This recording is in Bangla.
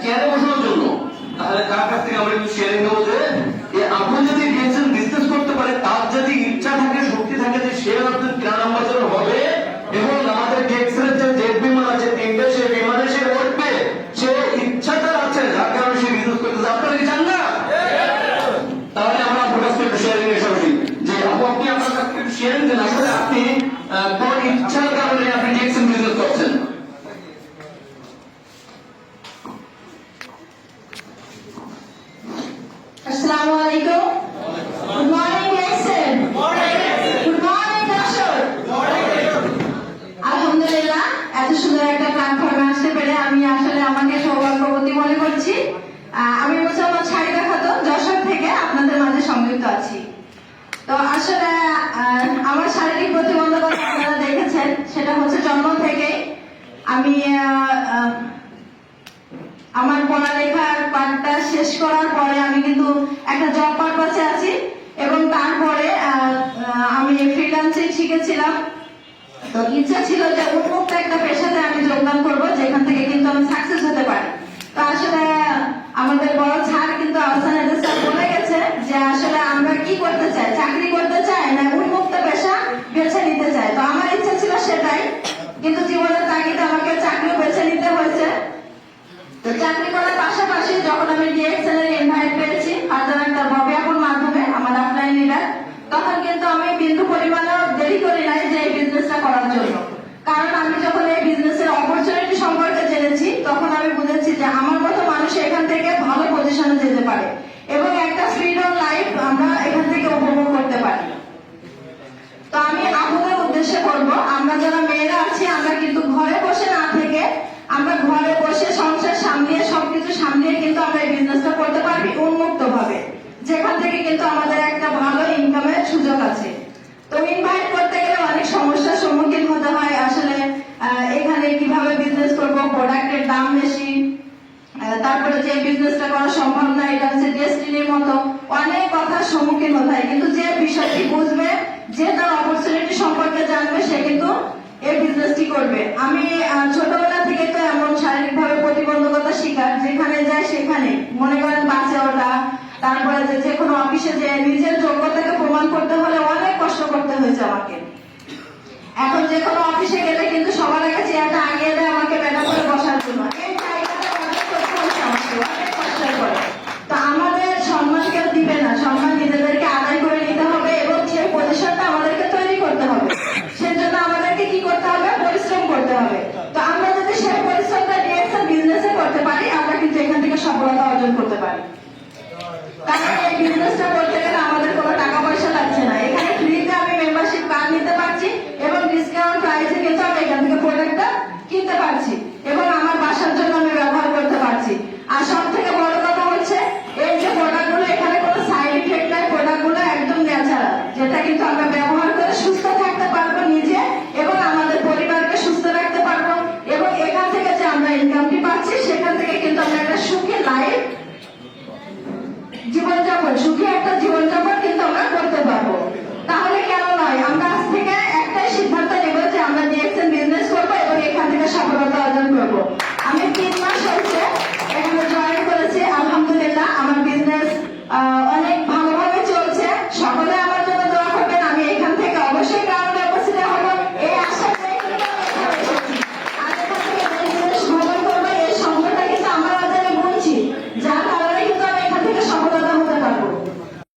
চেয়ারে বসানোর জন্য। তাহলে কার কাছ থেকে আমরা একটু শেয়ারিং নেবো যে আপনি যদি ডিএক্সএল বিজনেস করতে পারে, তার যদি ইচ্ছা থাকে, শক্তি থাকে যে সে আপনার প্ল্যান অ্যাম্বাসেডর হবে এবং আমাদের ডিএক্সএল যে জেট বিমান আছে তিনটে, সেই বিমানে সে উঠবে, সে ইচ্ছাটা আছে, যার কারণে সে বিজনেস করতেছে। আপনারা কি চান না? তাহলে আমরা আপনার কাছ থেকে শেয়ারিং এর সরাসরি যে আপনি আপনার কাছ থেকে শেয়ারিং দেন আসলে আপনি কোন ইচ্ছার কারণে আপনি ডিএক্সএল বিজনেস করছেন। আসসালামু আলাইকুম। Good morning DXL. Good morning দর্শক। আলহামদুলিল্লাহ, এত সুন্দর একটা প্ল্যাটফর্মে আসতে পেরে আমি আসলে আমাকে সৌভাগ্যবতী মনে করছি। আমি মুসলমান শারিকা খাতুন যশোর থেকে আপনাদের মাঝে সংযুক্ত আছি। তো আসলে আমার শারীরিক প্রতিবন্ধকতা আপনারা দেখেছেন, সেটা হচ্ছে জন্ম থেকে। আমি আমার পড়ালেখার পাঠটা শেষ করার পরে আমি কিন্তু একটা জব পারপাসে আছি এবং তারপরে আমি ফ্রিল্যান্সিং শিখেছিলাম। তো ইচ্ছা ছিল যে উন্মুক্ত একটা পেশাতে আমি যোগদান করব, যেখান থেকে কিন্তু আমি সাকসেস হতে পারি। তো আসলে আমাদের বড় স্যার কিন্তু আহসান হায়দার স্যার বলে গেছে যে আসলে আমরা কি করতে চাই, চাকরি করতে চাই না উন্মুক্ত পেশা বেছে নিতে চাই। তো আমার ইচ্ছা ছিল সেটাই, কিন্তু জীবনের তাগিদে আমাকে চাকরি বেছে নিতে হয়েছে। তো চাকরি করার পাশাপাশি যখন আমি ডিএক্সএল এর ইনভাইট পেয়েছি ফার্দার একটা বিজ্ঞাপন মাধ্যমে আমার অফলাইন লিডার, তখন কিন্তু আমি বিন্দু পরিমাণও দেরি করি নাই যে এই বিজনেসটা করার জন্য। কারণ আমি যখন এই বিজনেসের অপরচুনিটি সম্পর্কে জেনেছি, তখন আমি বুঝেছি যে আমার মতো মানুষ এখান থেকে ভালো পজিশনে যেতে পারে এবং একটা ফ্রিডম লাইফ আমরা এখান থেকে উপভোগ করতে পারি। তো আমি আপনাদের উদ্দেশ্যে বলবো, আমরা যারা মেয়েরা আছি আমরা কিন্তু ঘরে বসে না থেকে আমরা ঘরে বসে সংসার সামলিয়ে সবকিছু সামলিয়ে কিন্তু আমরা এই বিজনেসটা করতে পারবি উন্মুক্ত ভাবে, যেখান থেকে কিন্তু আমাদের একটা ভালো ইনকামের সুযোগ আছে। তো ইনভাইট করতে গেলে অনেক সমস্যার সম্মুখীন হতে হয়। আসলে এখানে কিভাবে বিজনেস করব, প্রোডাক্টের দাম বেশি, তারপরে যে বিজনেসটা করা সম্ভব না, এটা হচ্ছে ডেস্টিনির মতো অনেক কথার সম্মুখীন হতে হয়। কিন্তু যে বিষয়টি বুঝবে, যে তার অপরচুনিটি সম্পর্কে জানবে, সে কিন্তু এই বিজনেসটি করবে। আমি ছোটবেলা থেকে তো এমন শারীরিকভাবে প্রতিবন্ধকতা শিকার, যেখানে যায় সেখানে মনে করেন বাঁচে ওটা, তারপরে যে কোনো অফিসে যে নিজের যোগ্যতাকে প্রমাণ করতে হলে অনেক কষ্ট করতে হয়েছে আমাকে। এখন যে কোনো অফিসে গেলে কিন্তু সবার আগে চেয়ারটা আগিয়ে দেয় আমাকে ব্যাটা করে বসার জন্য। এই জায়গাটা অনেক করতে হয়েছে আমাকে, অনেক কষ্টের করে। তো আমাদের সম্মান কেউ দিবে না, সম্মান নিজেদেরকে আদায় করে নিতে হবে এবং সেই পজিশনটা আমাদেরকে তৈরি করতে হবে। সেজন্য আমাদেরকে কি করতে হবে, পরিশ্রম করতে হবে। তো আমরা যদি সেই পরিশ্রমটা ডিএক্সএল বিজনেসে করতে পারি, আমরা কিন্তু এখান থেকে সফলতা অর্জন করতে পারি। কারণ এই বিজনেসটা করতে গেলে আমাদের কোনো টাকা পয়সা লাগছে না। এখানে ফ্রিতে আমি মেম্বারশিপ কার্ড নিতে পারছি এবং ডিসকাউন্ট প্রাইসে কিন্তু আমি এখান থেকে প্রোডাক্টটা কিনতে পারছি এবং আমার বাসার জন্য আমি ব্যবহার করতে পারছি। আর সব থেকে বড় কথা হচ্ছে এই যে প্রোডাক্টগুলো, এখানে কোনো সাইড ইফেক্ট নাই, প্রোডাক্টগুলো একদম ন্যাচারাল, যেটা কিন্তু আমরা ব্যবহার করে সুস্থ থাকতে পারবো নিজে এবং আমাদের পরিবারকে সুস্থ রাখতে পারবো এবং এখান থেকে যে আমরা ইনকামটি পাচ্ছি সেখান থেকে কিন্তু আমরা একটা সুখী লাইফ